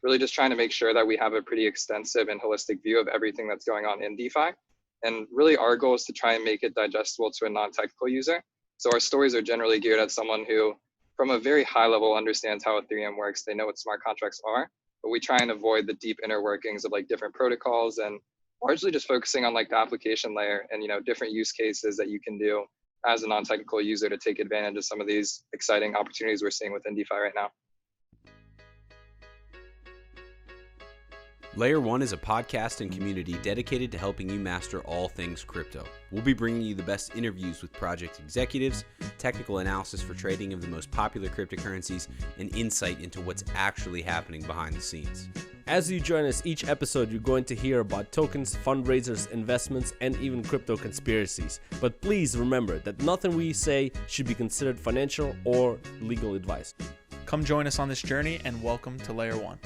really just trying to make sure that we have a pretty extensive and holistic view of everything that's going on in DeFi. And really our goal is to try and make it digestible to a non-technical user. So our stories are generally geared at someone who, from a very high level, understands how Ethereum works. They know what smart contracts are, but we try and avoid the deep inner workings of like different protocols and largely just focusing on like the application layer and, different use cases that you can do as a non-technical user to take advantage of some of these exciting opportunities we're seeing within DeFi right now. Layer 1 is a podcast and community dedicated to helping you master all things crypto. We'll be bringing you the best interviews with project executives, technical analysis for trading of the most popular cryptocurrencies, and insight into what's actually happening behind the scenes. As you join us each episode, you're going to hear about tokens, fundraisers, investments, and even crypto conspiracies. But please remember that nothing we say should be considered financial or legal advice. Come join us on this journey and welcome to Layer 1.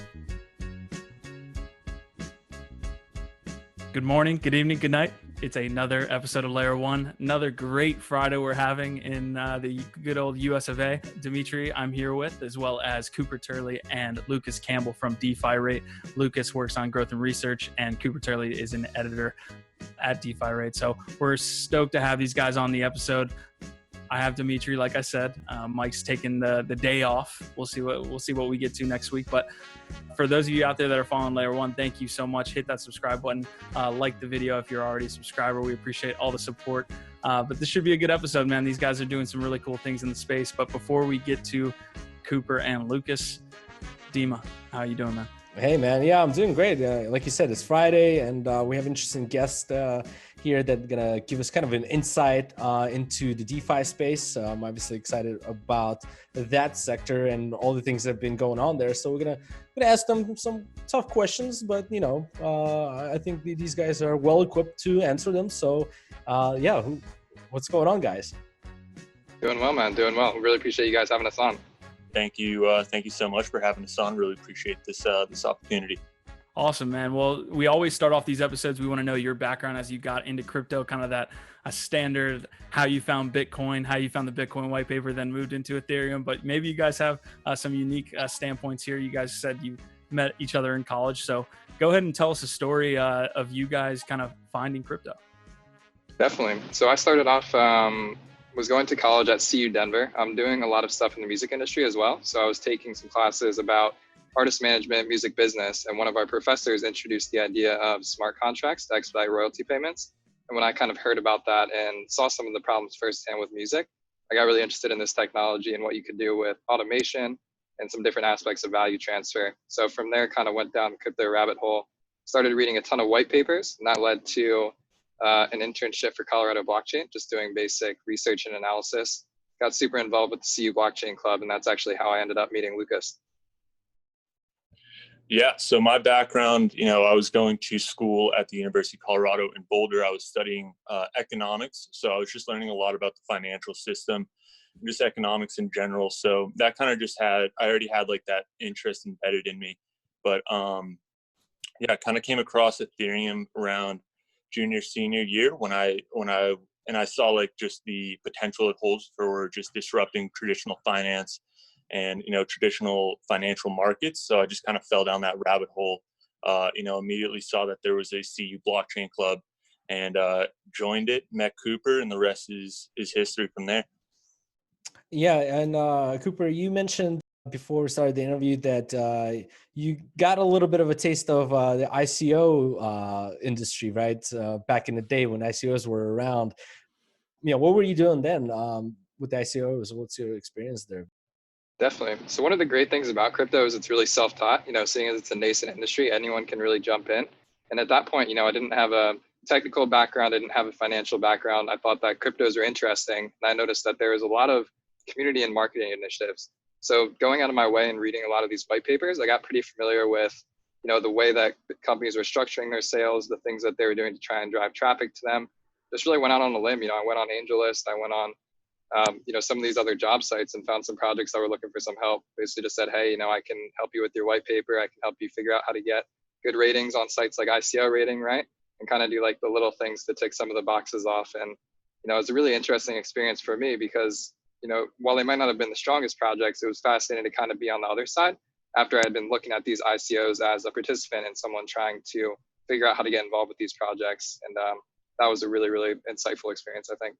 Good morning, good evening, good night. It's another episode of Layer 1. Another great Friday we're having in the good old US of A. Dimitri, I'm here with, as well as Cooper Turley and Lucas Campbell from DeFi Rate. Lucas works on growth and research, and Cooper Turley is an editor at DeFi Rate. So we're stoked to have these guys on the episode. I have Dimitri, like I said. Mike's taking the day off. We'll see what we get to next week. But for those of you out there that are following Layer 1, thank you so much. Hit that subscribe button. Like the video if you're already a subscriber. We appreciate all the support. But this should be a good episode, man. These guys are doing some really cool things in the space. But before we get to Cooper and Lucas, Dima, how you doing, man? Hey, man. Yeah, I'm doing great. Like you said, it's Friday, and we have interesting guests here that gonna give us kind of an insight into the DeFi space. I'm obviously excited about that sector and all the things that have been going on there. So we're gonna ask them some tough questions, but I think these guys are well equipped to answer them. So what's going on, guys? Doing well, man. Doing well. Really appreciate you guys having us on. Thank you so much for having us on. Really appreciate this opportunity. Awesome, man. Well, we always start off these episodes. We want to know your background as you got into crypto, kind of that a standard, how you found Bitcoin, how you found the Bitcoin white paper, then moved into Ethereum. But maybe you guys have some unique standpoints here. You guys said you met each other in college. So go ahead and tell us a story of you guys kind of finding crypto. Definitely. So I started off, was going to college at CU Denver. I'm doing a lot of stuff in the music industry as well. So I was taking some classes about artist management, music business, and one of our professors introduced the idea of smart contracts to expedite royalty payments. And when I kind of heard about that and saw some of the problems firsthand with music, I got really interested in this technology and what you could do with automation and some different aspects of value transfer. So from there, kind of went down the crypto rabbit hole, started reading a ton of white papers, and that led to an internship for Colorado Blockchain, just doing basic research and analysis. Got super involved with the CU Blockchain Club, and that's actually how I ended up meeting Lucas. Yeah, so my background, I was going to school at the University of Colorado in Boulder. I was studying economics, so I was just learning a lot about the financial system, just economics in general. So that kind of I already had like that interest embedded in me. But I kind of came across Ethereum around junior, senior year when I saw like just the potential it holds for just disrupting traditional finance and traditional financial markets. So I just kind of fell down that rabbit hole. Immediately saw that there was a CU blockchain club and joined it, met Cooper, and the rest is history from there. Yeah, and Cooper, you mentioned before we started the interview that you got a little bit of a taste of the ICO industry, right? Back in the day when ICOs were around. What were you doing then with the ICOs? What's your experience there? Definitely. So one of the great things about crypto is it's really self-taught. Seeing as it's a nascent industry, anyone can really jump in. And at that point, I didn't have a technical background. I didn't have a financial background. I thought that cryptos were interesting. And I noticed that there was a lot of community and marketing initiatives. So going out of my way and reading a lot of these white papers, I got pretty familiar with, the way that companies were structuring their sales, the things that they were doing to try and drive traffic to them. Just really went out on a limb. I went on AngelList. I went on some of these other job sites and found some projects that were looking for some help. Basically just said, hey, I can help you with your white paper. I can help you figure out how to get good ratings on sites like ICO rating, right? And kind of do like the little things to tick some of the boxes off. And, it was a really interesting experience for me because, while they might not have been the strongest projects, it was fascinating to kind of be on the other side after I had been looking at these ICOs as a participant and someone trying to figure out how to get involved with these projects. And that was a really, really insightful experience, I think.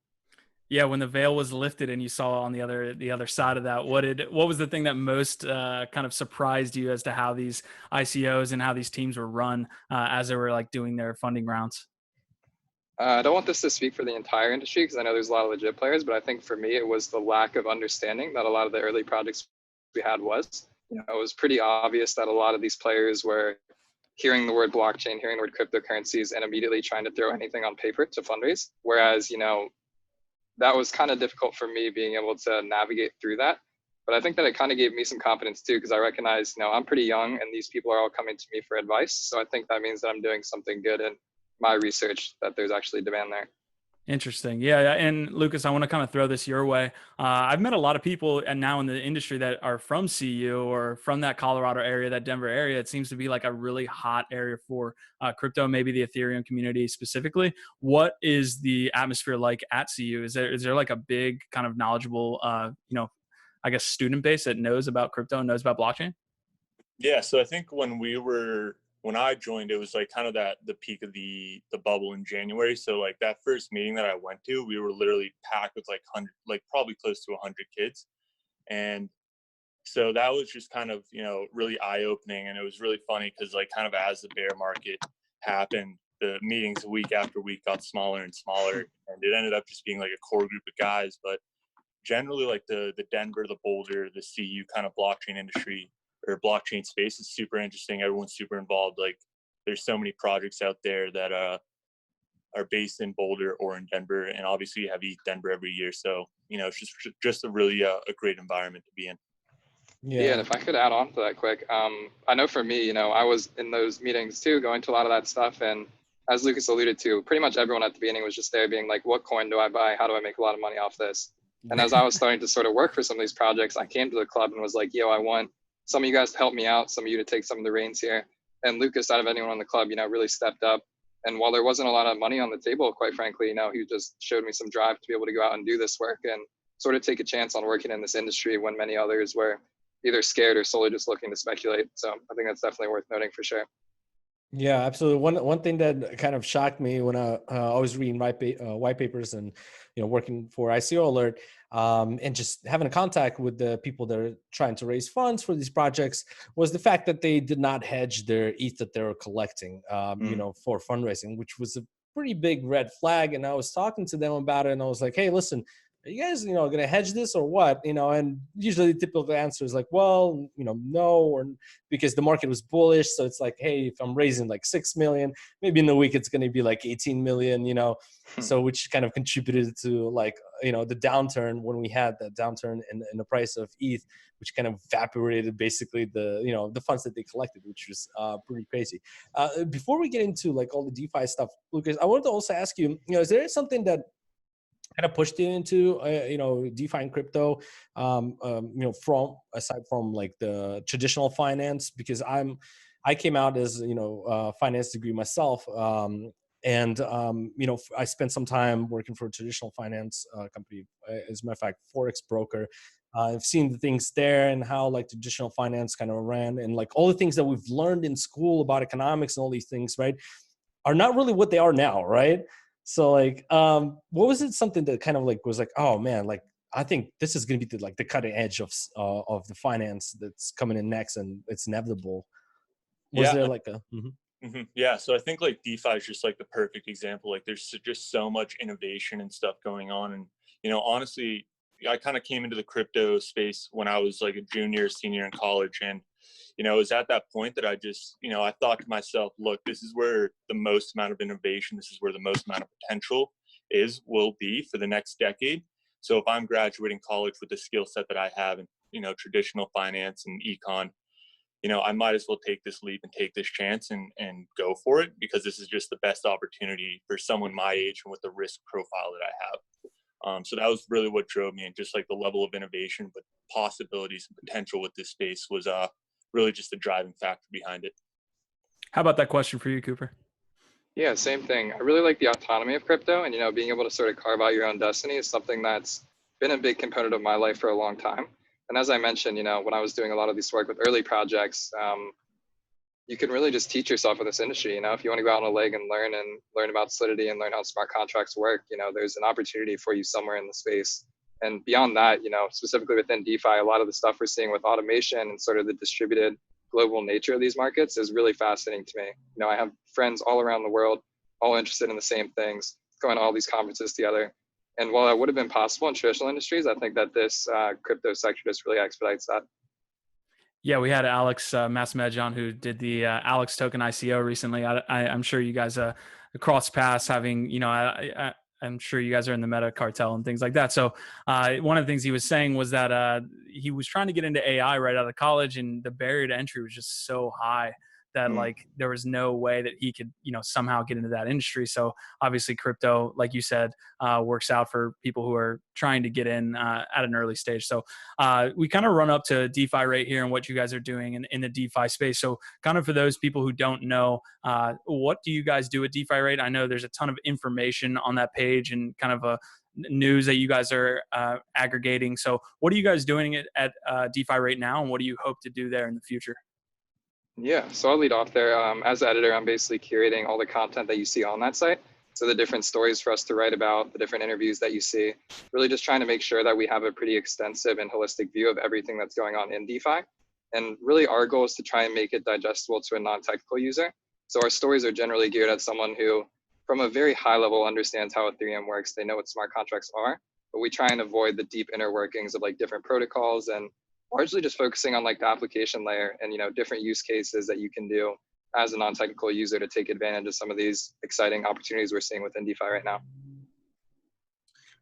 Yeah, when the veil was lifted and you saw on the other side of that, what was the thing that most kind of surprised you as to how these ICOs and how these teams were run as they were like doing their funding rounds? I don't want this to speak for the entire industry because I know there's a lot of legit players, but I think for me it was the lack of understanding that a lot of the early projects we had was. It was pretty obvious that a lot of these players were hearing the word blockchain, hearing the word cryptocurrencies, and immediately trying to throw anything on paper to fundraise. Whereas, that was kind of difficult for me being able to navigate through that. But I think that it kind of gave me some confidence too, because I recognize, I'm pretty young and these people are all coming to me for advice. So I think that means that I'm doing something good in my research, that there's actually demand there. Interesting. Yeah. And Lucas, I want to kind of throw this your way. I've met a lot of people and now in the industry that are from CU or from that Colorado area, that Denver area. It seems to be like a really hot area for crypto, maybe the Ethereum community specifically. What is the atmosphere like at CU? Is there like a big kind of knowledgeable, I guess student base that knows about crypto and knows about blockchain? Yeah. So I think when I joined, it was like kind of the peak of the bubble in January. So like that first meeting that I went to, we were literally packed with probably close to 100 kids. And so that was just kind of, really eye opening. And it was really funny because like kind of as the bear market happened, the meetings week after week got smaller and smaller. And it ended up just being like a core group of guys. But generally like the Denver, the Boulder, the CU kind of blockchain industry or blockchain space is super interesting. Everyone's super involved. Like there's so many projects out there that are based in Boulder or in Denver, and obviously you have ETH Denver every year. So it's just a really a great environment to be in. Yeah, and if I could add on to that quick, I know for me, I was in those meetings too, going to a lot of that stuff, and as Lucas alluded to, pretty much everyone at the beginning was just there being like, what coin do I buy? How do I make a lot of money off this? And as I was starting to sort of work for some of these projects, I came to the club and was like, yo, I want some of you guys to help me out, some of you to take some of the reins here. And Lucas, out of anyone on the club, really stepped up. And while there wasn't a lot of money on the table, quite frankly, he just showed me some drive to be able to go out and do this work and sort of take a chance on working in this industry when many others were either scared or solely just looking to speculate. So I think that's definitely worth noting for sure. Yeah, absolutely. One thing that kind of shocked me when I was reading white papers and working for ICO Alert and just having a contact with the people that are trying to raise funds for these projects was the fact that they did not hedge their ETH that they were collecting, for fundraising, which was a pretty big red flag. And I was talking to them about it, and I was like, "Hey, listen, are you guys, going to hedge this or what?" And usually the typical answer is like, well, no, or because the market was bullish. So it's like, hey, if I'm raising like 6 million, maybe in a week it's going to be like 18 million, so which kind of contributed to like, the downturn when we had that downturn in the price of ETH, which kind of evaporated basically the funds that they collected, which was pretty crazy. Before we get into like all the DeFi stuff, Lucas, I wanted to also ask you, is there something that kind of pushed you into DeFi and crypto from aside from like the traditional finance? Because I came out as finance degree myself, and I spent some time working for a traditional finance company, as a matter of fact, forex broker. I've seen the things there and how like traditional finance kind of ran, and like all the things that we've learned in school about economics and all these things, right, are not really what they are now, right? So like, what was it something that kind of like was like, oh man, like I think this is going to be the cutting edge of the finance that's coming in next, and it's inevitable. Was there like a? Yeah, so I think like DeFi is just like the perfect example. Like there's just so much innovation and stuff going on, and honestly, I kind of came into the crypto space when I was like a junior, senior in college, and it was at that point that I just, I thought to myself, look, this is where the most amount of innovation, this is where the most amount of potential will be for the next decade. So if I'm graduating college with the skill set that I have in, traditional finance and econ, I might as well take this leap and take this chance and go for it, because this is just the best opportunity for someone my age and with the risk profile that I have. So that was really what drove me, and just like the level of innovation, but possibilities and potential with this space was really just the driving factor behind it. How about that question for you, Cooper? Yeah, same thing. I really like the autonomy of crypto, and being able to sort of carve out your own destiny is something that's been a big component of my life for a long time. And as I mentioned, when I was doing a lot of this work with early projects, you can really just teach yourself in this industry. If you want to go out on a leg and learn about Solidity and learn how smart contracts work, there's an opportunity for you somewhere in the space. And beyond that, specifically within DeFi, a lot of the stuff we're seeing with automation and sort of the distributed global nature of these markets is really fascinating to me. I have friends all around the world, all interested in the same things, going to all these conferences together. And while that would have been possible in traditional industries, I think that this crypto sector just really expedites that. Yeah, we had Alex Massamedge on, who did the Alex token ICO recently. I'm sure you guys cross paths, having, I'm sure you guys are in the meta cartel and things like that. So one of the things he was saying was that he was trying to get into AI right out of college, and the barrier to entry was just so high that like there was no way that he could, somehow get into that industry. So obviously crypto, like you said, works out for people who are trying to get in at an early stage. So we kind of run up to DeFi Rate here and what you guys are doing in the DeFi space. So kind of for those people who don't know, what do you guys do at DeFi Rate? I know there's a ton of information on that page and kind of a news that you guys are aggregating. So what are you guys doing at DeFi Rate now, and what do you hope to do there in the future? Yeah, so I'll lead off there. As the editor, I'm basically curating all the content that you see on that site. So the different stories for us to write about, the different interviews that you see, really just trying to make sure that we have a pretty extensive and holistic view of everything that's going on in DeFi. And really our goal is to try and make it digestible to a non-technical user. So our stories are generally geared at someone who, from a very high level, understands how Ethereum works. They know what smart contracts are, but we try and avoid the deep inner workings of like different protocols, and largely just focusing on like the application layer and, different use cases that you can do as a non-technical user to take advantage of some of these exciting opportunities we're seeing within DeFi right now.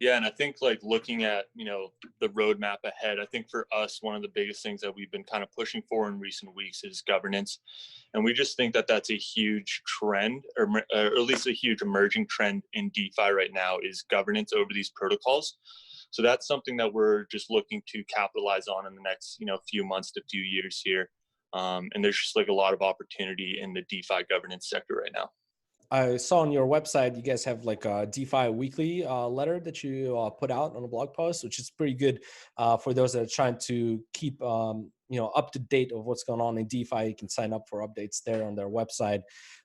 Yeah, and I think like looking at, the roadmap ahead, I think for us, one of the biggest things that we've been kind of pushing for in recent weeks is governance. And we just think that that's a huge trend, or at least a huge emerging trend in DeFi right now, is governance over these protocols. So that's something that we're just looking to capitalize on in the next, few months to few years here. And there's just like a lot of opportunity in the DeFi governance sector right now. I saw on your website, you guys have like a DeFi weekly letter that you put out on a blog post, which is pretty good for those that are trying to keep, up to date of what's going on in DeFi. You can sign up for updates there on their website.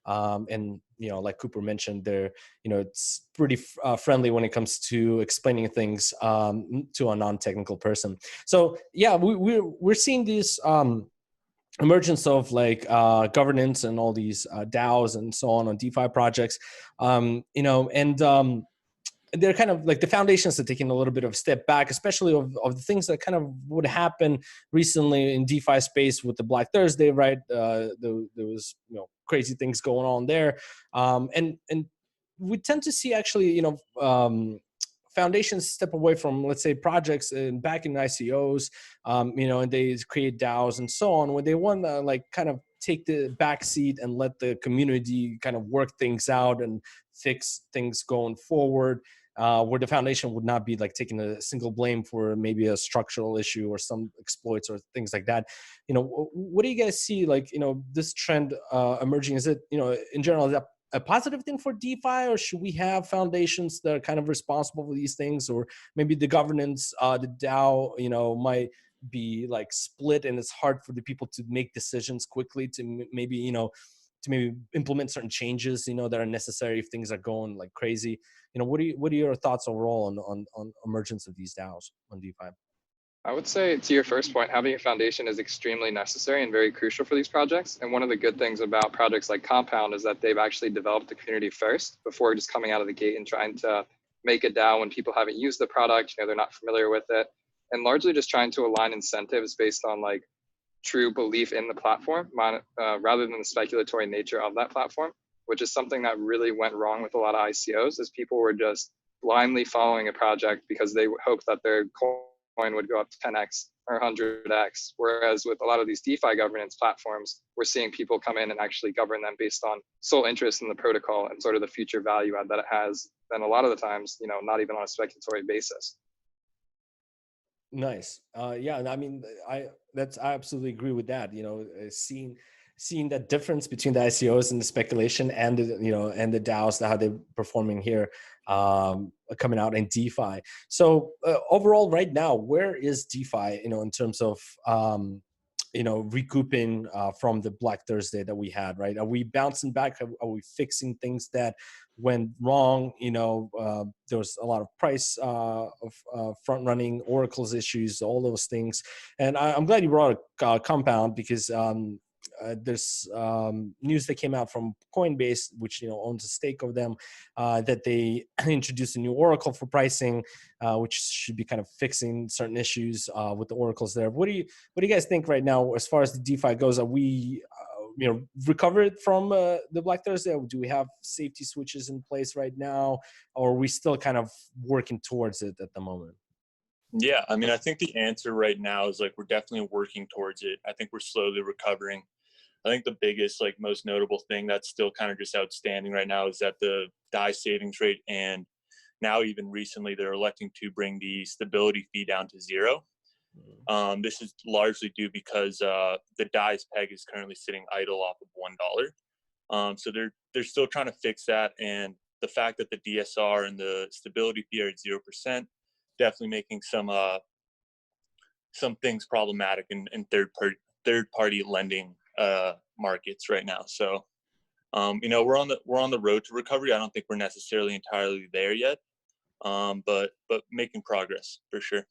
And, like Cooper mentioned, they're, it's pretty friendly when it comes to explaining things to a non-technical person. So yeah, we're seeing this emergence of like governance and all these DAOs and so on DeFi projects, they're kind of like the foundations are taking a little bit of a step back, especially of the things that kind of would happen recently in DeFi space with the Black Thursday, right? There was crazy things going on there, and we tend to see actually foundations step away from, let's say, projects and back in ICOs, and they create DAOs and so on, when they want to like kind of take the back seat and let the community kind of work things out and fix things going forward, where the foundation would not be like taking a single blame for maybe a structural issue or some exploits or things like that. What do you guys see like, this trend emerging? Is it, in general, is that a positive thing for DeFi, or should we have foundations that are kind of responsible for these things? Or maybe the governance, the DAO, might be like split, and it's hard for the people to make decisions quickly to maybe, to implement certain changes, that are necessary if things are going like crazy. What are your thoughts overall on emergence of these DAOs on DeFi? I would say, to your first point, having a foundation is extremely necessary and very crucial for these projects. And one of the good things about projects like Compound is that they've actually developed the community first before just coming out of the gate and trying to make a DAO when people haven't used the product, they're not familiar with it, and largely just trying to align incentives based on like true belief in the platform rather than the speculatory nature of that platform, which is something that really went wrong with a lot of ICOs, as people were just blindly following a project because they hoped that their coin would go up to 10x or 100x. Whereas with a lot of these DeFi governance platforms, we're seeing people come in and actually govern them based on sole interest in the protocol and sort of the future value add that it has. And a lot of the times, not even on a speculatory basis. Nice. Yeah, I mean, I absolutely agree with that. Seeing seeing that difference between the ICOs and the speculation and and the DAOs, how they're performing here, coming out in DeFi. So overall, right now, where is DeFi? In terms of recouping from the Black Thursday that we had, right? Are we bouncing back? Are we fixing things that went wrong? There was a lot of price of front running, Oracle's issues, all those things. And I'm glad you brought a Compound, because there's news that came out from Coinbase, which owns a stake of them, that they introduced a new Oracle for pricing, which should be kind of fixing certain issues with the oracles there. What do you guys think right now as far as the DeFi goes? Are we recovered from the Black Thursday? Or do we have safety switches in place right now, or are we still kind of working towards it at the moment? Yeah, I mean, I think the answer right now is we're definitely working towards it. I think we're slowly recovering. I think the biggest, most notable thing that's still kind of just outstanding right now is that the DAI savings rate, and now even recently they're electing to bring the stability fee down to 0. This is largely due because the DAI's peg is currently sitting idle off of $1. So they're still trying to fix that, and the fact that the DSR and the stability fee are at 0%, definitely making some things problematic in third party lending markets right now. So we're on the road to recovery. I don't think we're necessarily entirely there yet, but making progress for sure.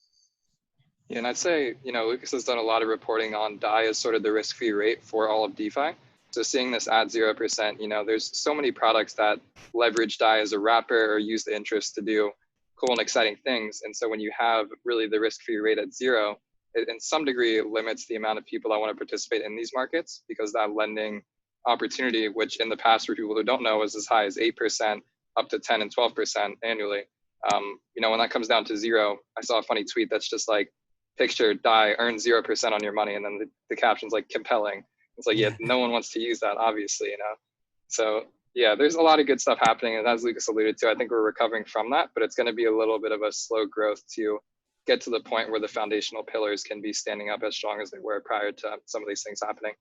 Yeah, and I'd say Lucas has done a lot of reporting on DAI as sort of the risk-free rate for all of DeFi. So seeing this at 0%, there's so many products that leverage DAI as a wrapper or use the interest to do cool and exciting things. And so when you have really the risk-free rate at 0, it in some degree limits the amount of people that want to participate in these markets, because that lending opportunity, which in the past for people who don't know is as high as 8% up to 10 and 12% annually. When that comes down to 0, I saw a funny tweet that's just picture DAI earn 0% on your money, and then the caption's compelling. It's yeah, no one wants to use that, obviously, So yeah, there's a lot of good stuff happening, and as Lucas alluded to, I think we're recovering from that, but it's going to be a little bit of a slow growth to get to the point where the foundational pillars can be standing up as strong as they were prior to some of these things happening.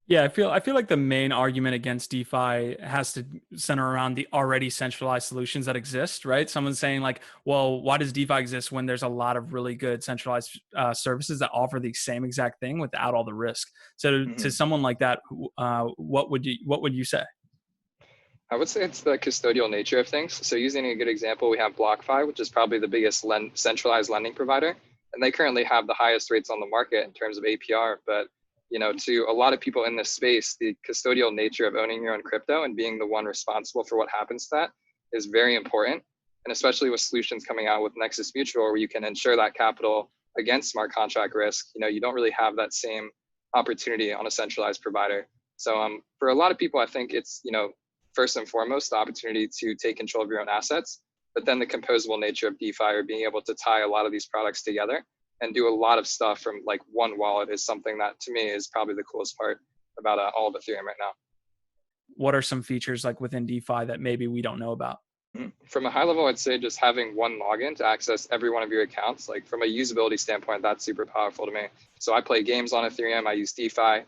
Yeah, I feel like the main argument against DeFi has to center around the already centralized solutions that exist, right? Someone's saying well, why does DeFi exist when there's a lot of really good centralized services that offer the same exact thing without all the risk? So to someone like that, what would you say? I would say it's the custodial nature of things. So using a good example, we have BlockFi, which is probably the biggest centralized lending provider, and they currently have the highest rates on the market in terms of APR. But to a lot of people in this space, the custodial nature of owning your own crypto and being the one responsible for what happens to that is very important. And especially with solutions coming out with Nexus Mutual, where you can insure that capital against smart contract risk, you don't really have that same opportunity on a centralized provider. So for a lot of people, I think it's, first and foremost, the opportunity to take control of your own assets, but then the composable nature of DeFi, or being able to tie a lot of these products together and do a lot of stuff from one wallet, is something that to me is probably the coolest part about all of Ethereum right now. What are some features within DeFi that maybe we don't know about? From a high level, I'd say just having one login to access every one of your accounts. From a usability standpoint, that's super powerful to me. So I play games on Ethereum, I use DeFi,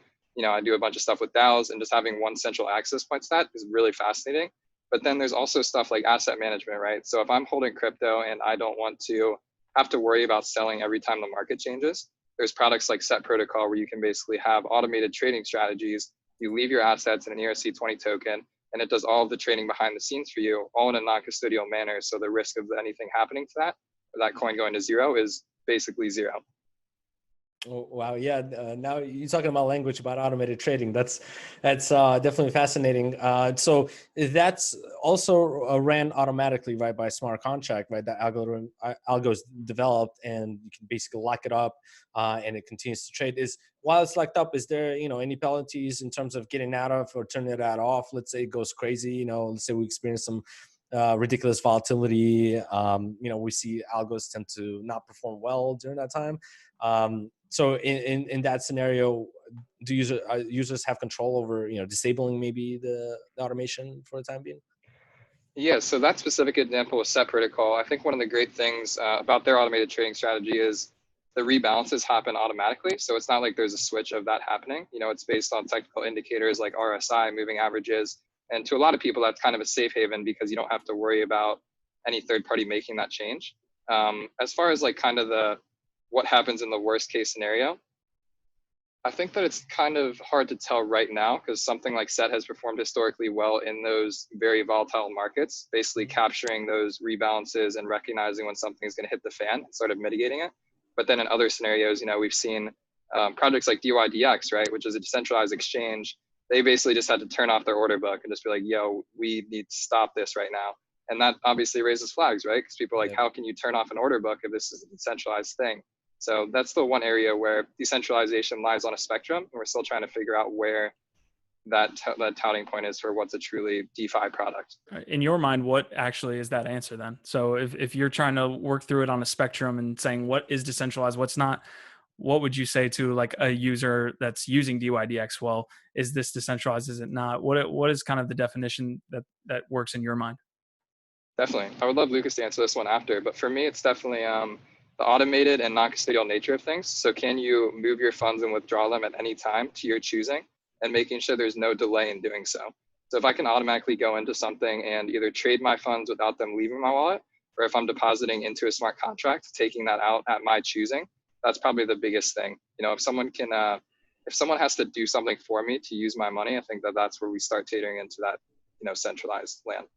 I do a bunch of stuff with DAOs, and just having one central access point to that is really fascinating. But then there's also stuff like asset management, right? So if I'm holding crypto and I don't want to have to worry about selling every time the market changes, there's products like Set Protocol, where you can basically have automated trading strategies. You leave your assets in an ERC20 token, and it does all of the trading behind the scenes for you, all in a non-custodial manner. So the risk of anything happening to that, or that coin going to 0, is basically 0. Oh, wow. Yeah. Now you're talking about language about automated trading. That's definitely fascinating. So that's also ran automatically, right, by a smart contract, right? That algo's developed, and you can basically lock it up, and it continues to trade. While it's locked up, is there, any penalties in terms of getting out of or turning that off? Let's say it goes crazy, let's say we experience some ridiculous volatility. We see algos tend to not perform well during that time. So in that scenario, do users have control over, disabling maybe the automation for the time being? Yeah, so that specific example with Set Protocol, I think one of the great things about their automated trading strategy is the rebalances happen automatically. So it's not like there's a switch of that happening. You know, it's based on technical indicators like RSI, moving averages. And to a lot of people, that's kind of a safe haven because you don't have to worry about any third party making that change. As far as like kind of what happens in the worst case scenario, I think that it's kind of hard to tell right now because something like SET has performed historically well in those very volatile markets, basically capturing those rebalances and recognizing when something is going to hit the fan, sort of mitigating it. But then in other scenarios, you know, we've seen projects like DYDX, right, which is a decentralized exchange. They basically just had to turn off their order book and just be like, yo, we need to stop this right now. And that obviously raises flags, right? Because people are like, how can you turn off an order book if this is a decentralized thing? So that's the one area where decentralization lies on a spectrum. And we're still trying to figure out where that touting point is for what's a truly DeFi product. In your mind, what actually is that answer then? So if you're trying to work through it on a spectrum and saying what is decentralized, what's not, what would you say to like a user that's using DYDX? Well, is this decentralized? Is it not? What is kind of the definition that works in your mind? Definitely. I would love Lucas to answer this one after, but for me, it's definitely the automated and non-custodial nature of things. So can you move your funds and withdraw them at any time to your choosing and making sure there's no delay in doing so? So if I can automatically go into something and either trade my funds without them leaving my wallet, or if I'm depositing into a smart contract, taking that out at my choosing, that's probably the biggest thing. You know, if someone has to do something for me to use my money, I think that's where we start catering into that, you know, centralized land.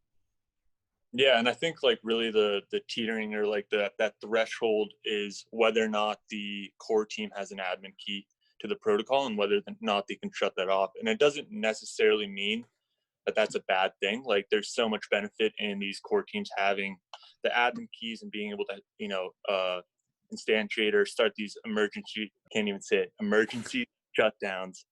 Yeah, and I think like really the teetering or like that threshold is whether or not the core team has an admin key to the protocol and whether or not they can shut that off. And it doesn't necessarily mean that that's a bad thing. Like there's so much benefit in these core teams having the admin keys and being able to, you know, instantiate or start these emergency shutdowns.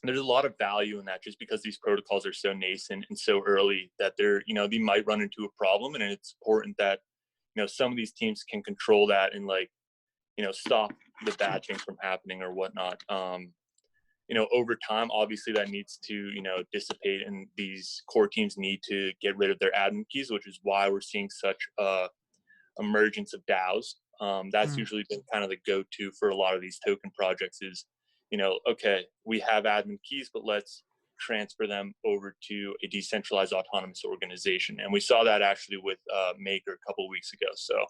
There's a lot of value in that just because these protocols are so nascent and so early that they might run into a problem. And it's important that, you know, some of these teams can control that and like, you know, stop the bad things from happening or whatnot. You know, over time, obviously that needs to, you know, dissipate and these core teams need to get rid of their admin keys, which is why we're seeing such emergence of DAOs. That's usually been kind of the go-to for a lot of these token projects is, you know, okay, we have admin keys, but let's transfer them over to a decentralized autonomous organization. And we saw that actually with Maker a couple of weeks ago. So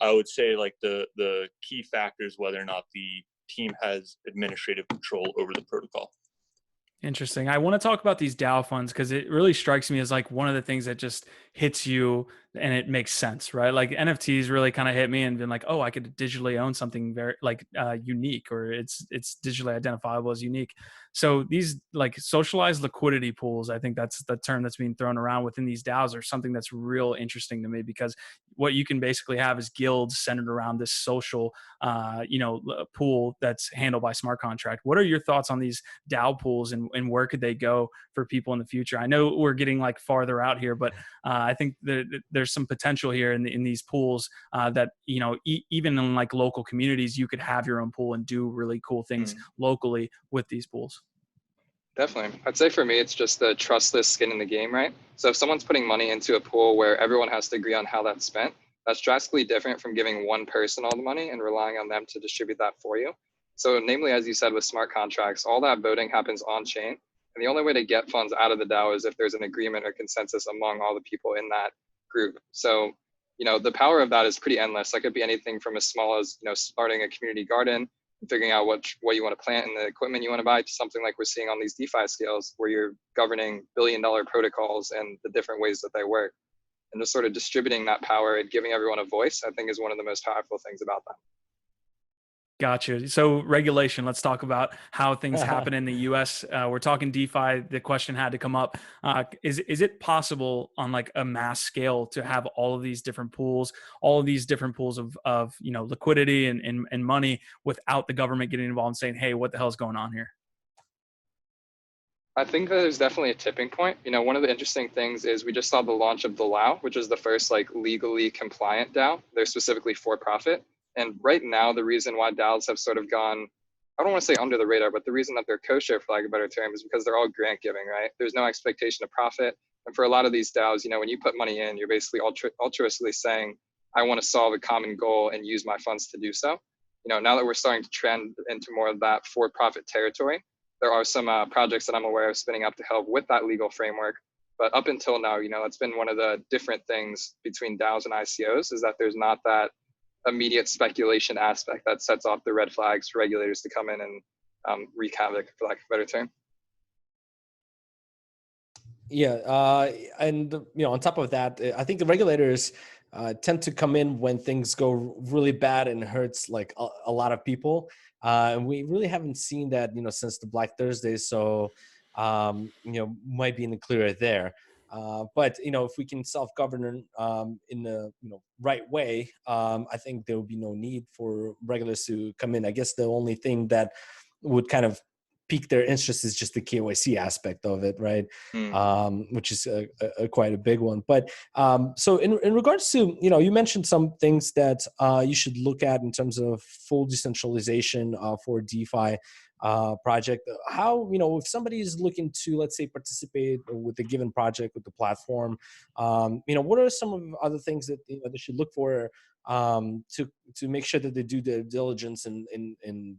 I would say like the key factor is whether or not the team has administrative control over the protocol. Interesting. I want to talk about these DAO funds because it really strikes me as like one of the things that just hits you and it makes sense, right? Like NFTs really kind of hit me and been like, oh, I could digitally own something very like unique, or it's digitally identifiable as unique. So these like socialized liquidity pools, I think that's the term that's being thrown around within these DAOs, are something that's real interesting to me because what you can basically have is guilds centered around this social, pool that's handled by smart contract. What are your thoughts on these DAO pools and where could they go for people in the future? I know we're getting like farther out here, but I think there's some potential here in these pools that, you know, even in like local communities, you could have your own pool and do really cool things locally with these pools. Definitely. I'd say for me, it's just the trustless skin in the game, right? So if someone's putting money into a pool where everyone has to agree on how that's spent, that's drastically different from giving one person all the money and relying on them to distribute that for you. So namely, as you said, with smart contracts, all that voting happens on chain. And the only way to get funds out of the DAO is if there's an agreement or consensus among all the people in that group. So, you know, the power of that is pretty endless. That could be anything from as small as, you know, starting a community garden, figuring out what you want to plant and the equipment you want to buy, to something like we're seeing on these DeFi scales where you're governing billion-dollar protocols and the different ways that they work. And just sort of distributing that power and giving everyone a voice, I think, is one of the most powerful things about that. Gotcha. So regulation, let's talk about how things happen in the US. We're talking DeFi. The question had to come up. Is it possible on like a mass scale to have all of these different pools of you know, liquidity and money without the government getting involved and saying, hey, what the hell is going on here? I think that there's definitely a tipping point. You know, one of the interesting things is we just saw the launch of the DAO, which is the first like legally compliant DAO. They're specifically for profit. And right now, the reason why DAOs have sort of gone, I don't want to say under the radar, but the reason that they're kosher, for lack of a better term, is because they're all grant giving, right? There's no expectation of profit. And for a lot of these DAOs, you know, when you put money in, you're basically altruistically saying, I want to solve a common goal and use my funds to do so. Now that we're starting to trend into more of that for-profit territory, there are some projects that I'm aware of spinning up to help with that legal framework. But up until now, that's been one of the different things between DAOs and ICOs, is that there's not that immediate speculation aspect that sets off the red flags for regulators to come in and wreak havoc, for lack of a better term. Yeah, and on top of that, I think the regulators tend to come in when things go really bad and hurts like a lot of people. And we really haven't seen that, since the Black Thursday. So, might be in the clear there. But if we can self-govern in the right way, I think there would be no need for regulators to come in. I guess the only thing that would kind of pique their interest is just the KYC aspect of it, right? Which is quite a big one. But so in regards to, you mentioned some things that you should look at in terms of full decentralization for DeFi project. How, if somebody is looking to, let's say, participate with a given project with the platform, what are some of the other things that they should look for to make sure that they do their diligence in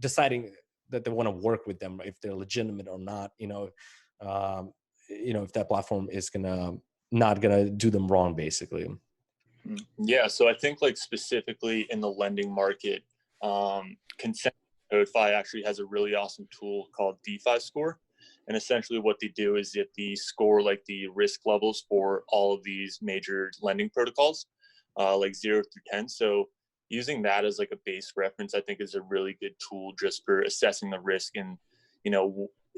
deciding that they want to work with them, if they're legitimate or not, if that platform is not gonna do them wrong, basically. Yeah, so I think like specifically in the lending market, Consent CodeFi actually has a really awesome tool called DeFi Score. And essentially what they do is that they score like the risk levels for all of these major lending protocols, like 0 through 10. So using that as like a base reference, I think is a really good tool just for assessing the risk and,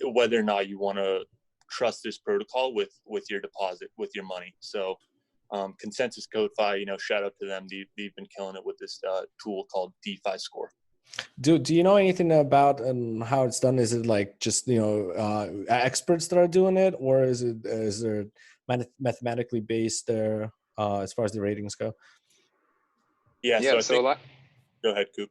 whether or not you want to trust this protocol with your deposit, with your money. So Consensus CodeFi, shout out to them. They've been killing it with this tool called DeFi Score. Do you know anything about how it's done? Is it like just experts that are doing it, or is there mathematically based there as far as the ratings go? Yeah, so I think, go ahead, Coop.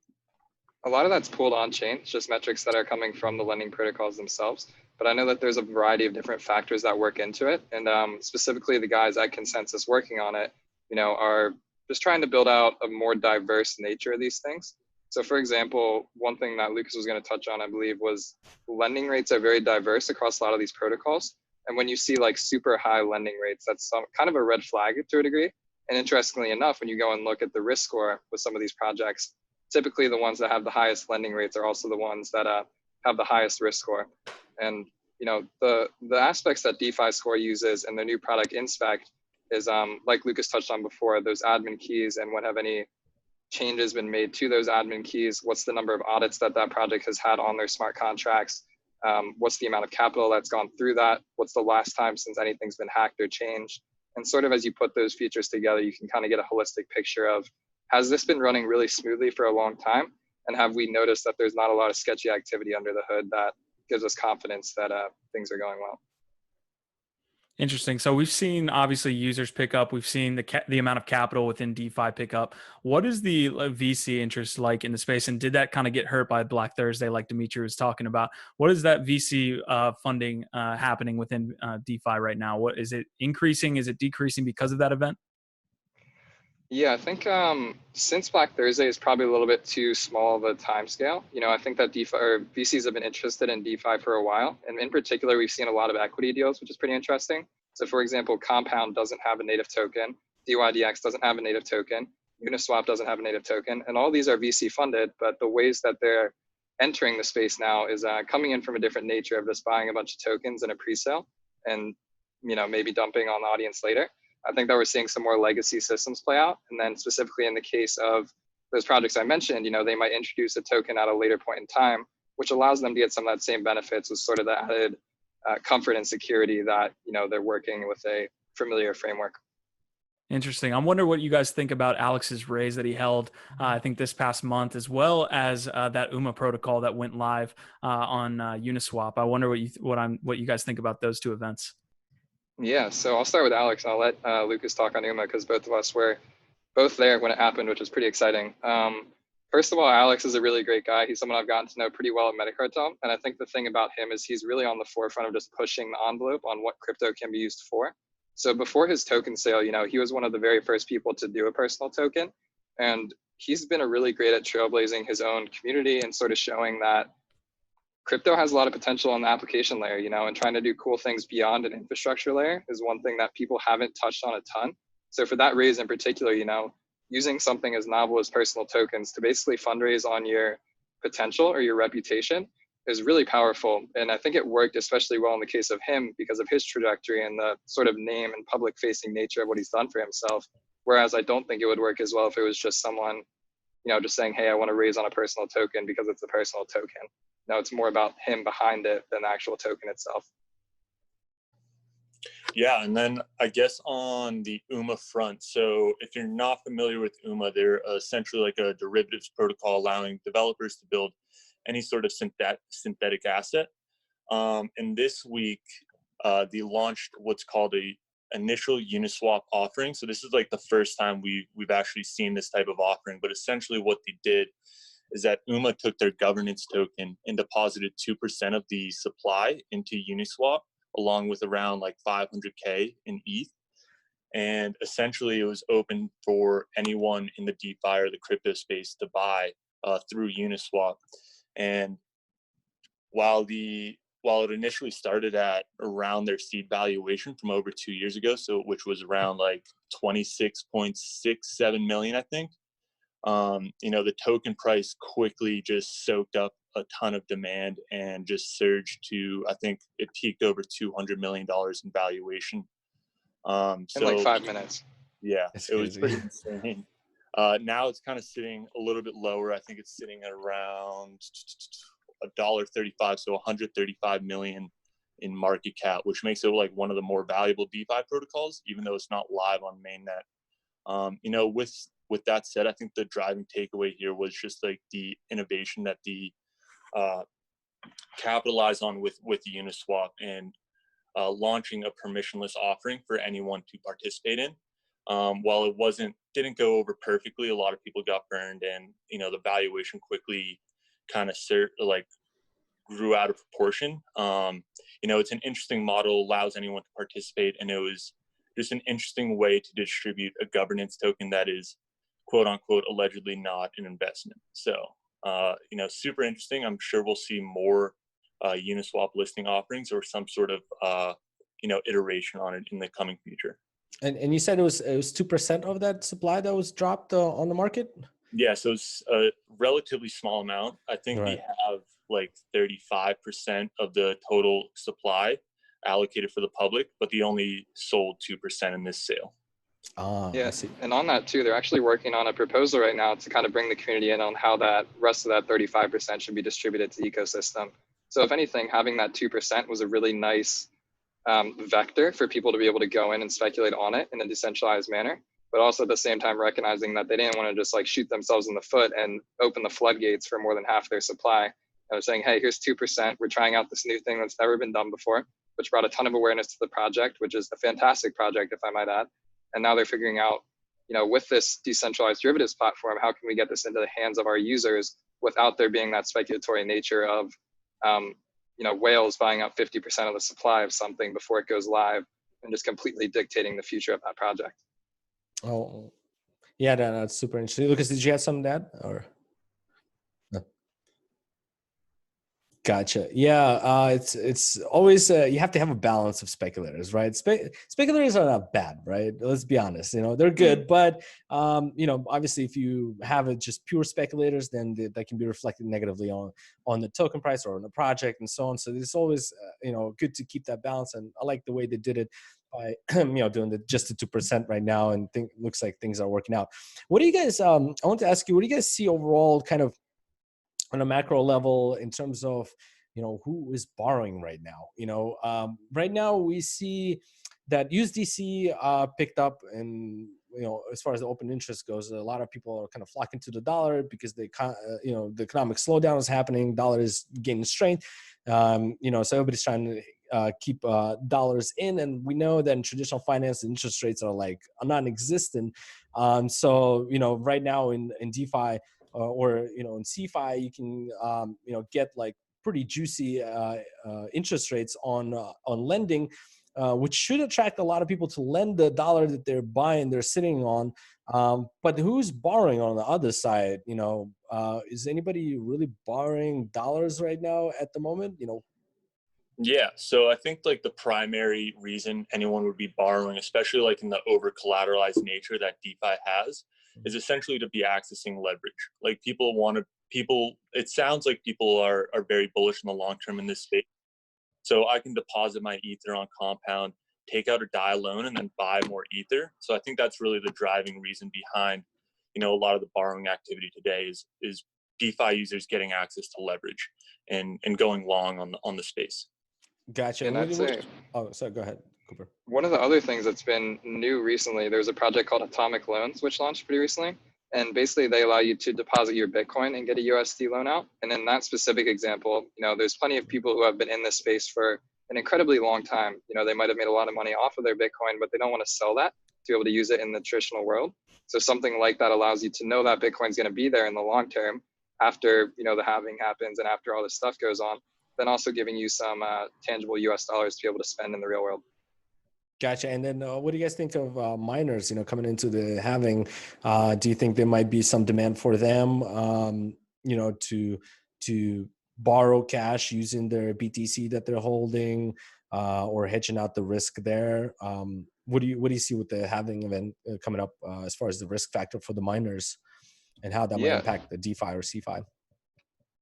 A lot of that's pulled on chain. It's just metrics that are coming from the lending protocols themselves. But I know that there's a variety of different factors that work into it. And specifically the guys at Consensus working on it, are just trying to build out a more diverse nature of these things. So for example, one thing that Lucas was going to touch on, I believe, was lending rates are very diverse across a lot of these protocols. And when you see like super high lending rates, that's kind of a red flag to a degree. And interestingly enough, when you go and look at the risk score with some of these projects, typically the ones that have the highest lending rates are also the ones that have the highest risk score. And the aspects that DeFi Score uses and the new product Inspect is like Lucas touched on before, those admin keys and when have any changes been made to those admin keys, what's the number of audits that project has had on their smart contracts, what's the amount of capital that's gone through that, what's the last time since anything's been hacked or changed. And sort of as you put those features together, you can kind of get a holistic picture of, has this been running really smoothly for a long time? And have we noticed that there's not a lot of sketchy activity under the hood that gives us confidence that things are going well? Interesting. So we've seen obviously users pick up. We've seen the amount of capital within DeFi pick up. What is the VC interest like in the space? And did that kind of get hurt by Black Thursday, like Dimitri was talking about? What is that VC funding happening within DeFi right now? What is it increasing? Is it decreasing because of that event? Yeah, I think since Black Thursday is probably a little bit too small of a time scale. I think that DeFi or VCs have been interested in DeFi for a while. And in particular, we've seen a lot of equity deals, which is pretty interesting. So for example, Compound doesn't have a native token. DYDX doesn't have a native token. Uniswap doesn't have a native token. And all these are VC funded, but the ways that they're entering the space now is coming in from a different nature of just buying a bunch of tokens in a pre-sale and, maybe dumping on the audience later. I think that we're seeing some more legacy systems play out. And then specifically in the case of those projects I mentioned, they might introduce a token at a later point in time, which allows them to get some of that same benefits with sort of the added comfort and security that, they're working with a familiar framework. Interesting. I wonder what you guys think about Alex's raise that he held, I think this past month, as well as that UMA protocol that went live on Uniswap. I wonder what you guys think about those two events. Yeah, so I'll start with Alex and I'll let Lucas talk on UMA because both of us were both there when it happened, which was pretty exciting. First of all, Alex is a really great guy. He's someone I've gotten to know pretty well at Metacartel. And I think the thing about him is he's really on the forefront of just pushing the envelope on what crypto can be used for. So before his token sale, he was one of the very first people to do a personal token. And he's been really great at trailblazing his own community and sort of showing that crypto has a lot of potential on the application layer, and trying to do cool things beyond an infrastructure layer is one thing that people haven't touched on a ton. So for that reason in particular, using something as novel as personal tokens to basically fundraise on your potential or your reputation is really powerful. And I think it worked especially well in the case of him because of his trajectory and the sort of name and public facing nature of what he's done for himself. Whereas I don't think it would work as well if it was just someone, just saying, hey, I want to raise on a personal token because it's a personal token. No, it's more about him behind it than the actual token itself. Yeah, and then I guess on the UMA front, so if you're not familiar with UMA, they're essentially like a derivatives protocol allowing developers to build any sort of synthetic asset. And this week, they launched what's called a initial Uniswap offering. So this is like the first time we've actually seen this type of offering, but essentially what they did is that UMA took their governance token and deposited 2% of the supply into Uniswap, along with around like 500K in ETH. And essentially it was open for anyone in the DeFi or the crypto space to buy through Uniswap. And while it initially started at around their seed valuation from over 2 years ago, so which was around like 26.67 million, I think, the token price quickly just soaked up a ton of demand and just surged to, I think it peaked over $200 million in valuation. In like 5 minutes. Yeah, That's it was crazy. pretty insane. Now it's kind of sitting a little bit lower. I think it's sitting at around $1.35, so 135 million in market cap, which makes it like one of the more valuable DeFi protocols, even though it's not live on mainnet. With that said, I think the driving takeaway here was just like the innovation that the capitalized on with Uniswap and launching a permissionless offering for anyone to participate in. While it didn't go over perfectly, a lot of people got burned, and the valuation quickly kind of grew out of proportion. It's an interesting model, allows anyone to participate, and it was just an interesting way to distribute a governance token that is quote unquote allegedly not an investment. So super interesting. I'm sure we'll see more Uniswap listing offerings or some sort of iteration on it in the coming future. And you said it was 2% of that supply that was dropped on the market? Yeah, so it's a relatively small amount. I think Right. we have like 35% of the total supply allocated for the public, but they only sold 2% in this sale. Yeah, I see. and on that too, they're actually working on a proposal right now to kind of bring the community in on how that rest of that 35% should be distributed to the ecosystem. So if anything, having that 2% was a really nice vector for people to be able to go in and speculate on it in a decentralized manner, but also at the same time recognizing that they didn't want to just like shoot themselves in the foot and open the floodgates for more than half their supply. I was saying, hey, here's 2%. We're trying out this new thing that's never been done before, which brought a ton of awareness to the project, which is a fantastic project, if I might add. And now they're figuring out, with this decentralized derivatives platform, how can we get this into the hands of our users without there being that speculatory nature of, whales buying up 50% of the supply of something before it goes live and just completely dictating the future of that project. Oh, yeah, that's super interesting. Lucas, did you have some of that or? No. Gotcha. Yeah, it's always you have to have a balance of speculators, right? Speculators are not bad, right? Let's be honest. They're good, but obviously, if you have it just pure speculators, then that can be reflected negatively on the token price or on the project and so on. So it's always good to keep that balance. And I like the way they did it by doing just the 2% right now, and looks like things are working out. What do you guys? I want to ask you, what do you guys see overall, kind of on a macro level, in terms of who is borrowing right now? Right now we see that USDC picked up, and as far as the open interest goes, a lot of people are kind of flocking to the dollar because the economic slowdown is happening. Dollar is gaining strength, so everybody's trying to keep dollars in, and we know that in traditional finance, interest rates are like non-existent. So right now in DeFi, or in CeFi, you can get like pretty juicy interest rates on lending. which should attract a lot of people to lend the dollar that they're buying, they're sitting on. But who's borrowing on the other side? Is anybody really borrowing dollars right now at the moment? Yeah, so I think like the primary reason anyone would be borrowing, especially like in the over collateralized nature that DeFi has, is essentially to be accessing leverage. Like it sounds like people are very bullish in the long term in this space. So I can deposit my Ether on Compound, take out a DAO loan, and then buy more Ether. So I think that's really the driving reason behind, a lot of the borrowing activity today is DeFi users getting access to leverage and going long on the space. Gotcha. And I'd say, oh, sorry, go ahead, Cooper. one of the other things that's been new recently, there's a project called Atomic Loans, which launched pretty recently. And basically they allow you to deposit your Bitcoin and get a USD loan out. And in that specific example, there's plenty of people who have been in this space for an incredibly long time. They might've made a lot of money off of their Bitcoin, but they don't want to sell that to be able to use it in the traditional world. So something like that allows you to know that Bitcoin's going to be there in the long term after, the halving happens and after all this stuff goes on, then also giving you some tangible US dollars to be able to spend in the real world. Gotcha. And then what do you guys think of miners, coming into the halving? Do you think there might be some demand for them, to borrow cash using their BTC that they're holding, or hedging out the risk there? What do you see with the halving event coming up as far as the risk factor for the miners and how that might impact the DeFi or CeFi?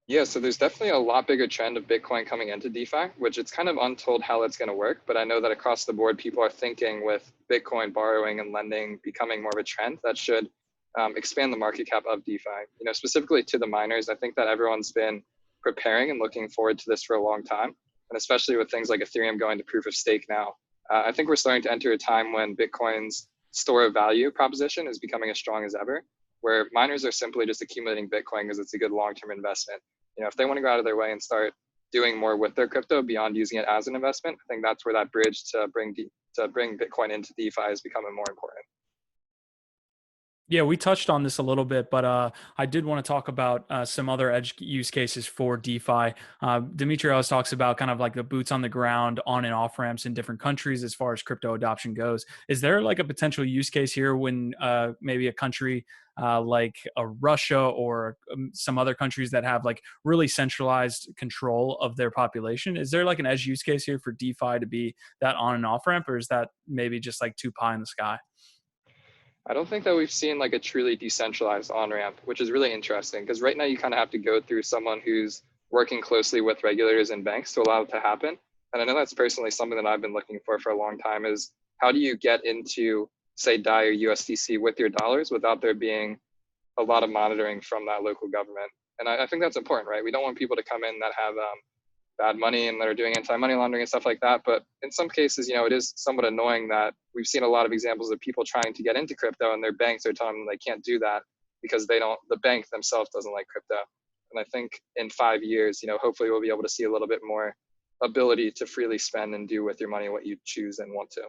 Yeah, so there's definitely a lot bigger trend of Bitcoin coming into DeFi, which it's kind of untold how it's going to work. But I know that across the board, people are thinking with Bitcoin borrowing and lending becoming more of a trend that should expand the market cap of DeFi. Specifically to the miners, I think that everyone's been preparing and looking forward to this for a long time. And especially with things like Ethereum going to proof of stake now, I think we're starting to enter a time when Bitcoin's store of value proposition is becoming as strong as ever, where miners are simply just accumulating Bitcoin because it's a good long-term investment. If they want to go out of their way and start doing more with their crypto beyond using it as an investment, I think that's where that bridge to bring Bitcoin into DeFi is becoming more important. Yeah, we touched on this a little bit, but I did want to talk about some other edge use cases for DeFi. Dimitri always talks about kind of like the boots on the ground on and off ramps in different countries as far as crypto adoption goes. Is there like a potential use case here when maybe a country like Russia or some other countries that have like really centralized control of their population? Is there like an edge use case here for DeFi to be that on and off ramp, or is that maybe just like too pie in the sky? I don't think that we've seen like a truly decentralized on-ramp, which is really interesting because right now you kind of have to go through someone who's working closely with regulators and banks to allow it to happen. And I know that's personally something that I've been looking for a long time is how do you get into, say, DAI or USDC with your dollars without there being a lot of monitoring from that local government? And I think that's important, right? We don't want people to come in that have bad money and that are doing anti-money laundering and stuff like that. But in some cases, it is somewhat annoying that we've seen a lot of examples of people trying to get into crypto and their banks are telling them they can't do that because the bank themselves doesn't like crypto. And I think in 5 years, hopefully we'll be able to see a little bit more ability to freely spend and do with your money what you choose and want to.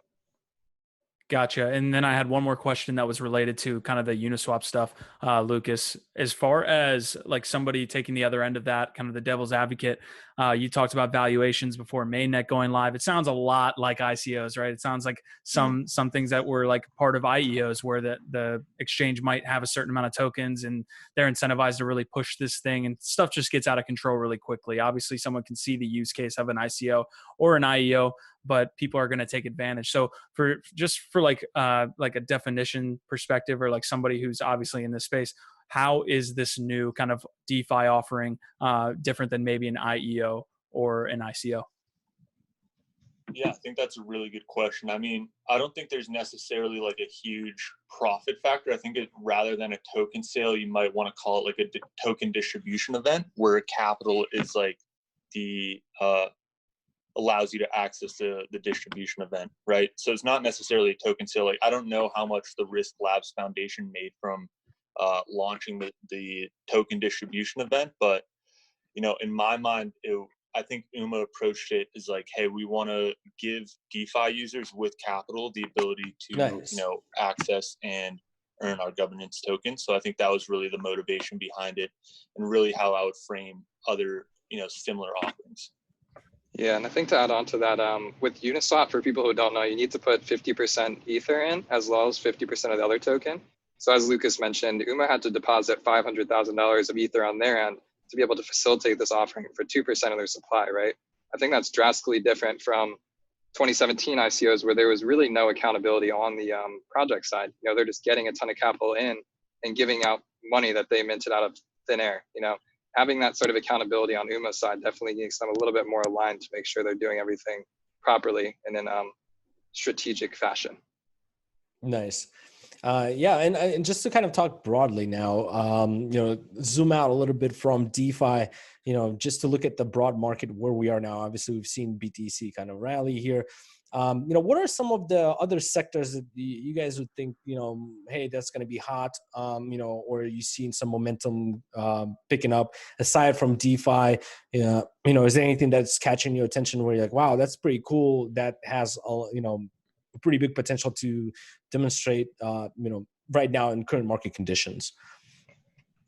Gotcha. And then I had one more question that was related to kind of the Uniswap stuff, Lucas. As far as like somebody taking the other end of that, kind of the devil's advocate, you talked about valuations before mainnet going live. It sounds a lot like ICOs, right? It sounds like some things that were like part of IEOs where the exchange might have a certain amount of tokens and they're incentivized to really push this thing and stuff just gets out of control really quickly. Obviously, someone can see the use case of an ICO or an IEO, but people are going to take advantage. So for like a definition perspective or like somebody who's obviously in this space, how is this new kind of DeFi offering different than maybe an IEO or an ICO? Yeah, I think that's a really good question. I mean, I don't think there's necessarily like a huge profit factor. I think rather than a token sale, you might want to call it like a token distribution event where capital is like the allows you to access the distribution event, right? So it's not necessarily a token sale. Like I don't know how much the Risk Labs Foundation made from launching the token distribution event, but in my mind, I think UMA approached it as like, hey, we want to give DeFi users with capital the ability to access and earn our governance tokens. So I think that was really the motivation behind it, and really how I would frame other similar offerings. Yeah, and I think to add on to that, with Uniswap, for people who don't know, you need to put 50% Ether in as well as 50% of the other token. So as Lucas mentioned, UMA had to deposit $500,000 of Ether on their end to be able to facilitate this offering for 2% of their supply, right? I think that's drastically different from 2017 ICOs where there was really no accountability on the project side. You know, they're just getting a ton of capital in and giving out money that they minted out of thin air. You know, having that sort of accountability on UMA's side definitely makes them a little bit more aligned to make sure they're doing everything properly and in strategic fashion. Nice. Yeah, and just to kind of talk broadly now, zoom out a little bit from DeFi, just to look at the broad market where we are now. Obviously, we've seen BTC kind of rally here. What are some of the other sectors that you guys would think, hey, that's going to be hot, or you've seen some momentum picking up aside from DeFi? Is there anything that's catching your attention where you're like, wow, that's pretty cool, that has a pretty big potential to demonstrate, right now in current market conditions?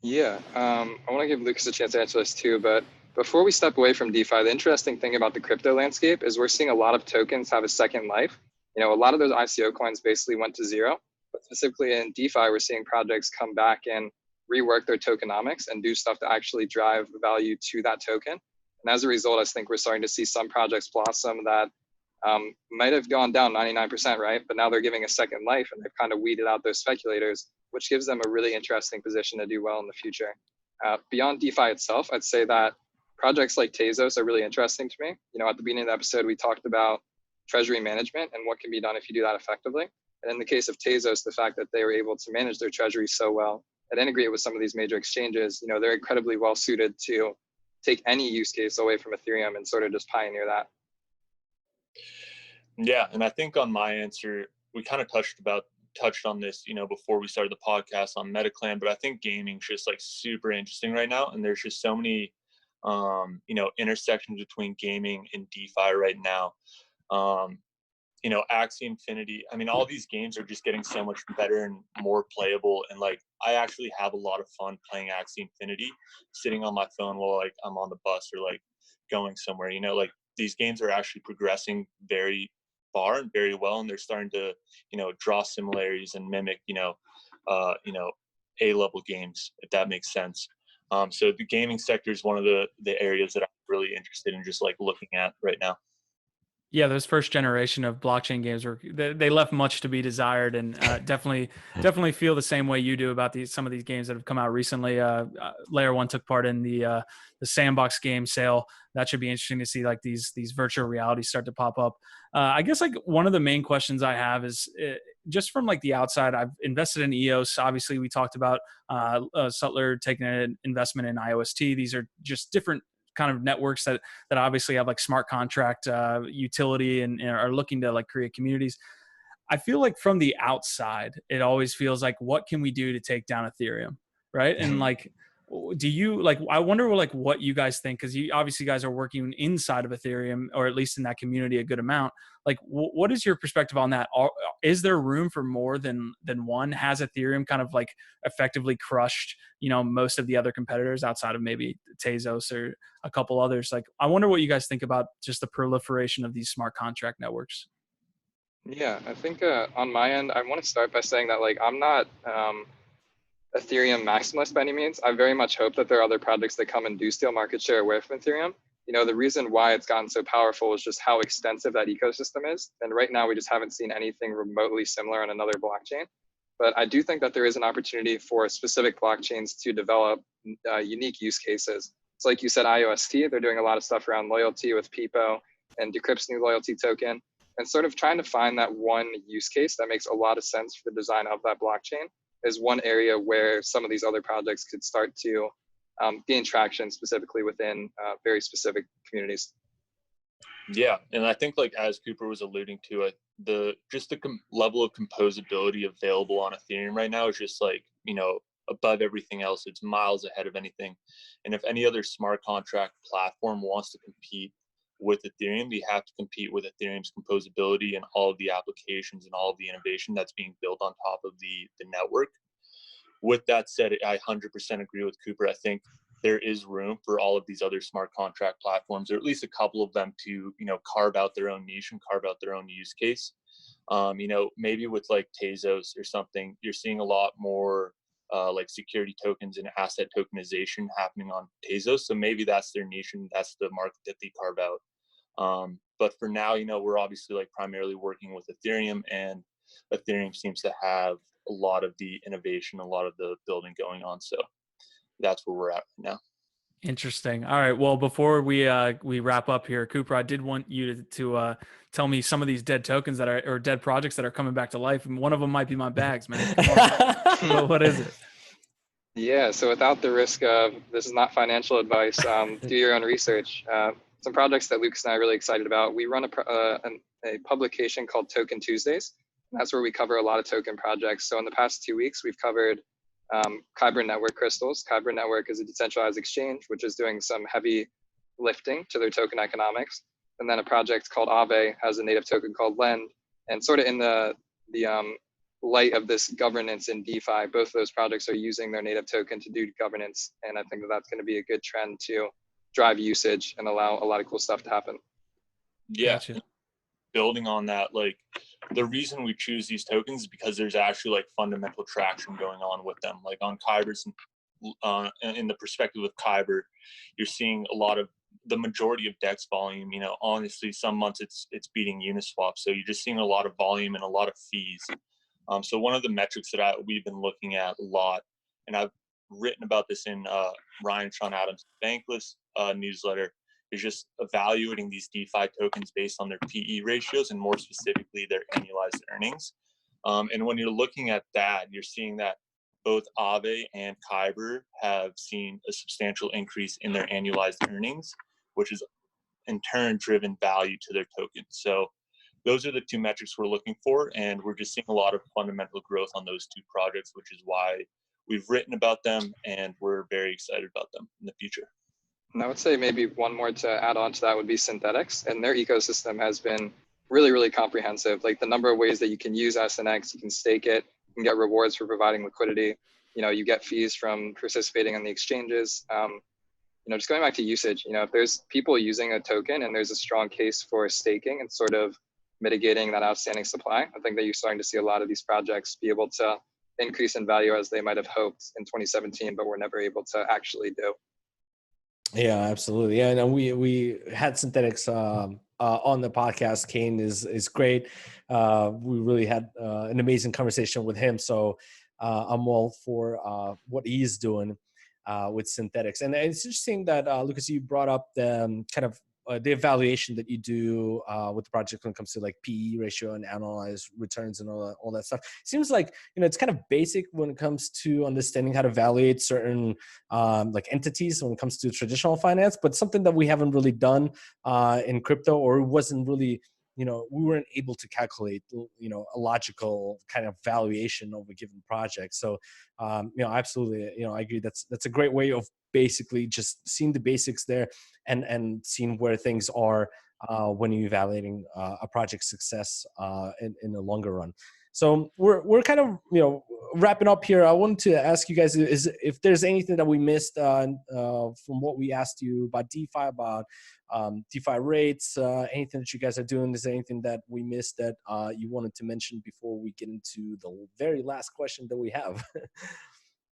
Yeah, I want to give Lucas a chance to answer this too, but before we step away from DeFi, the interesting thing about the crypto landscape is we're seeing a lot of tokens have a second life. A lot of those ICO coins basically went to zero, but specifically in DeFi, we're seeing projects come back and rework their tokenomics and do stuff to actually drive value to that token. And as a result, I think we're starting to see some projects blossom that might have gone down 99%, right? But now they're giving a second life and they've kind of weeded out those speculators, which gives them a really interesting position to do well in the future. Beyond DeFi itself, I'd say that projects like Tezos are really interesting to me. At the beginning of the episode, we talked about treasury management and what can be done if you do that effectively. And in the case of Tezos, the fact that they were able to manage their treasury so well and integrate with some of these major exchanges, they're incredibly well suited to take any use case away from Ethereum and sort of just pioneer that. Yeah, and I think on my answer, we kind of touched on this, before we started the podcast on MetaClan, but I think gaming's just like super interesting right now, and there's just so many intersections between gaming and DeFi right now. Axie Infinity, I mean, all these games are just getting so much better and more playable, and like I actually have a lot of fun playing Axie Infinity sitting on my phone while like I'm on the bus or like going somewhere. Like these games are actually progressing very far and very well, and they're starting to draw similarities and mimic A-level games, if that makes sense. So the gaming sector is one of the areas that I'm really interested in just like looking at right now. Yeah, those first generation of blockchain games they left much to be desired, and definitely feel the same way you do about some of these games that have come out recently. Layer One took part in the sandbox game sale. That should be interesting to see, like these virtual realities start to pop up. I guess like one of the main questions I have is just from like the outside. I've invested in EOS. Obviously, we talked about Sutler taking an investment in IOST. These are just different kind of networks that obviously have like smart contract utility and are looking to like create communities. I feel like from the outside, it always feels like, what can we do to take down Ethereum, right? And like, do you like? I wonder like what you guys think, because you obviously guys are working inside of Ethereum, or at least in that community a good amount. Like, what is your perspective on that? Is there room for more than one? Has Ethereum kind of like effectively crushed, most of the other competitors outside of maybe Tezos or a couple others? Like, I wonder what you guys think about just the proliferation of these smart contract networks. Yeah, I think on my end, I want to start by saying that like I'm not Ethereum maximalist by any means. I very much hope that there are other projects that come and do steal market share away from Ethereum. The reason why it's gotten so powerful is just how extensive that ecosystem is. And right now, we just haven't seen anything remotely similar on another blockchain. But I do think that there is an opportunity for specific blockchains to develop unique use cases. So like you said, IOST, they're doing a lot of stuff around loyalty with Peepo and Decrypt's new loyalty token, and sort of trying to find that one use case that makes a lot of sense for the design of that blockchain is one area where some of these other projects could start to gain traction, specifically within very specific communities. Yeah, and I think like as Cooper was alluding to, the level of composability available on Ethereum right now is just like above everything else. It's miles ahead of anything. And if any other smart contract platform wants to compete with Ethereum, they have to compete with Ethereum's composability and all of the applications and all of the innovation that's being built on top of the network. With that said, I 100% agree with Cooper. I think there is room for all of these other smart contract platforms, or at least a couple of them, to, carve out their own niche and carve out their own use case. Maybe with like Tezos or something, you're seeing a lot more like security tokens and asset tokenization happening on Tezos. So maybe that's their niche and that's the market that they carve out. But for now, we're obviously like primarily working with Ethereum, and Ethereum seems to have a lot of the innovation, a lot of the building going on. So that's where we're at right now. Interesting. All right. Well, before we wrap up here, Cooper, I did want you to tell me some of these dead tokens or dead projects that are coming back to life. And one of them might be my bags, man. Come on. What is it? Yeah, so without the risk of, this is not financial advice, do your own research. Some projects that Lucas and I are really excited about. We run a publication called Token Tuesdays. And that's where we cover a lot of token projects. So in the past 2 weeks, we've covered Kyber Network Crystals. Kyber Network is a decentralized exchange, which is doing some heavy lifting to their token economics. And then a project called Aave has a native token called Lend. And sort of in the light of this governance in DeFi, both of those projects are using their native token to do governance. And I think that that's going to be a good trend to drive usage and allow a lot of cool stuff to happen. Yeah. Gotcha. Building on that, like the reason we choose these tokens is because there's actually like fundamental traction going on with them. Like on Kyber's, in the perspective of Kyber, you're seeing a lot of the majority of DEX volume. Honestly, some months it's beating Uniswap. So you're just seeing a lot of volume and a lot of fees. So one of the metrics that we've been looking at a lot, and I've written about this in Ryan Sean Adams' Bankless newsletter, is just evaluating these DeFi tokens based on their PE ratios and more specifically their annualized earnings. And when you're looking at that, you're seeing that both Aave and Kyber have seen a substantial increase in their annualized earnings, which has in turn driven value to their tokens. So those are the two metrics we're looking for, and we're just seeing a lot of fundamental growth on those two projects, which is why we've written about them and we're very excited about them in the future. And I would say maybe one more to add on to that would be Synthetics, and their ecosystem has been really, really comprehensive. Like the number of ways that you can use SNX, you can stake it, you can get rewards for providing liquidity. You get fees from participating on the exchanges. Just going back to usage, if there's people using a token and there's a strong case for staking and sort of mitigating that outstanding supply, I think that you're starting to see a lot of these projects be able to increase in value as they might have hoped in 2017, but were never able to actually do. Yeah, absolutely. Yeah, and we had Synthetics on the podcast. Kane is great. We really had an amazing conversation with him. So I'm all for what he's doing with Synthetics. And it's interesting that Lucas, you brought up the kind of the evaluation that you do with the project when it comes to like PE ratio and analyze returns and all that stuff. It seems like, it's kind of basic when it comes to understanding how to evaluate certain like entities when it comes to traditional finance, but something that we haven't really done in crypto, or wasn't really, we weren't able to calculate, a logical kind of valuation of a given project. So, absolutely, I agree. That's a great way of basically just seeing the basics there and seeing where things are when you're evaluating a project's success in the longer run. So we're kind of wrapping up here. I wanted to ask you guys if there's anything that we missed from what we asked you about DeFi, about DeFi rates, anything that you guys are doing. Is there anything that we missed that you wanted to mention before we get into the very last question that we have?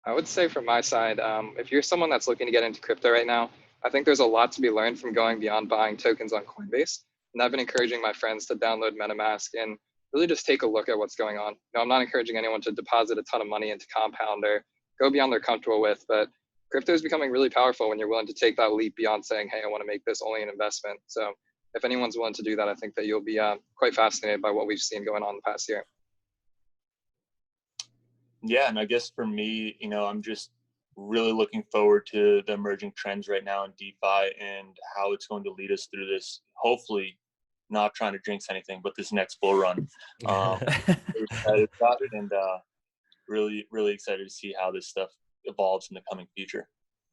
I would say from my side, if you're someone that's looking to get into crypto right now, I think there's a lot to be learned from going beyond buying tokens on Coinbase. And I've been encouraging my friends to download MetaMask and really just take a look at what's going on. I'm not encouraging anyone to deposit a ton of money into Compound or go beyond they're comfortable with, but crypto is becoming really powerful when you're willing to take that leap beyond saying, hey, I want to make this only an investment. So if anyone's willing to do that, I think that you'll be quite fascinated by what we've seen going on the past year. Yeah, and I guess for me, I'm just really looking forward to the emerging trends right now in DeFi and how it's going to lead us through this, hopefully not trying to jinx anything, but this next bull run. We're excited about it, and really, really excited to see how this stuff evolves in the coming future.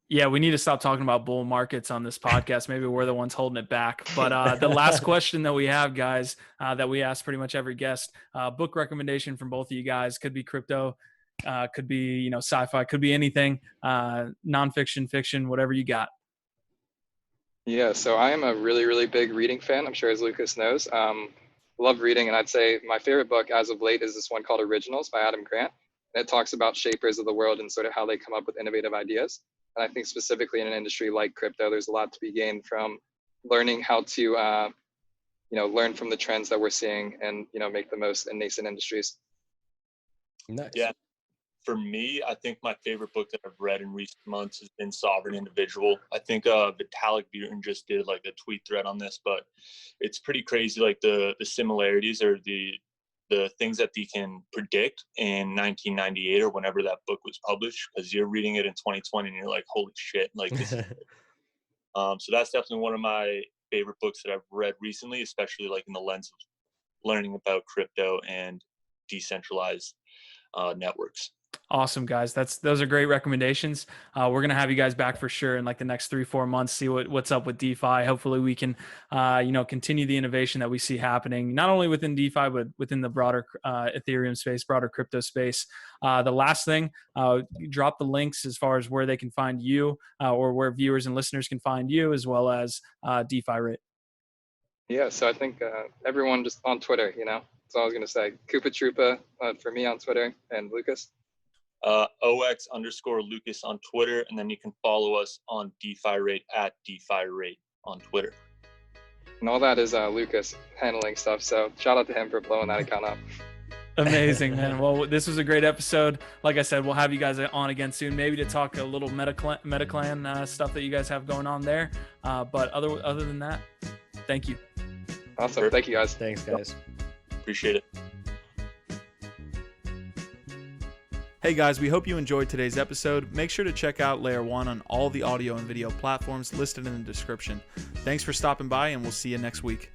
Yeah, we need to stop talking about bull markets on this podcast. Maybe we're the ones holding it back. But the last question that we have, guys, that we ask pretty much every guest, book recommendation from both of you guys. Could be crypto, Could be, sci-fi, could be anything, nonfiction, fiction, whatever you got. Yeah, so I am a really, really big reading fan. I'm sure as Lucas knows. Love reading, and I'd say my favorite book as of late is this one called Originals by Adam Grant. And it talks about shapers of the world and sort of how they come up with innovative ideas. And I think specifically in an industry like crypto, there's a lot to be gained from learning how to, learn from the trends that we're seeing and, make the most in nascent industries. Nice. Yeah. For me, I think my favorite book that I've read in recent months has been Sovereign Individual. I think Vitalik Buterin just did like a tweet thread on this, but it's pretty crazy. Like the similarities or the things that they can predict in 1998 or whenever that book was published, because you're reading it in 2020 and you're like, holy shit, like this. So that's definitely one of my favorite books that I've read recently, especially like in the lens of learning about crypto and decentralized networks. Awesome, guys. Those are great recommendations. We're going to have you guys back for sure in like the next 3-4 months, see what's up with DeFi. Hopefully we can, continue the innovation that we see happening, not only within DeFi, but within the broader Ethereum space, broader crypto space. The last thing, drop the links as far as where they can find you or where viewers and listeners can find you, as well as DeFi Rate. Yeah, so I think everyone just on Twitter, that's all I was going to say. Koopa Troopa for me on Twitter, and Lucas. OX_Lucas on Twitter, and then you can follow us on DeFi Rate at DeFi Rate on Twitter. And all that is Lucas handling stuff. So shout out to him for blowing that account up. Amazing, man. Well, this was a great episode. Like I said, we'll have you guys on again soon, maybe to talk a little MetaClan stuff that you guys have going on there. But other than that, thank you. Awesome. Thank you, guys. Thanks, guys. Appreciate it. Hey guys, we hope you enjoyed today's episode. Make sure to check out Layer 1 on all the audio and video platforms listed in the description. Thanks for stopping by, and we'll see you next week.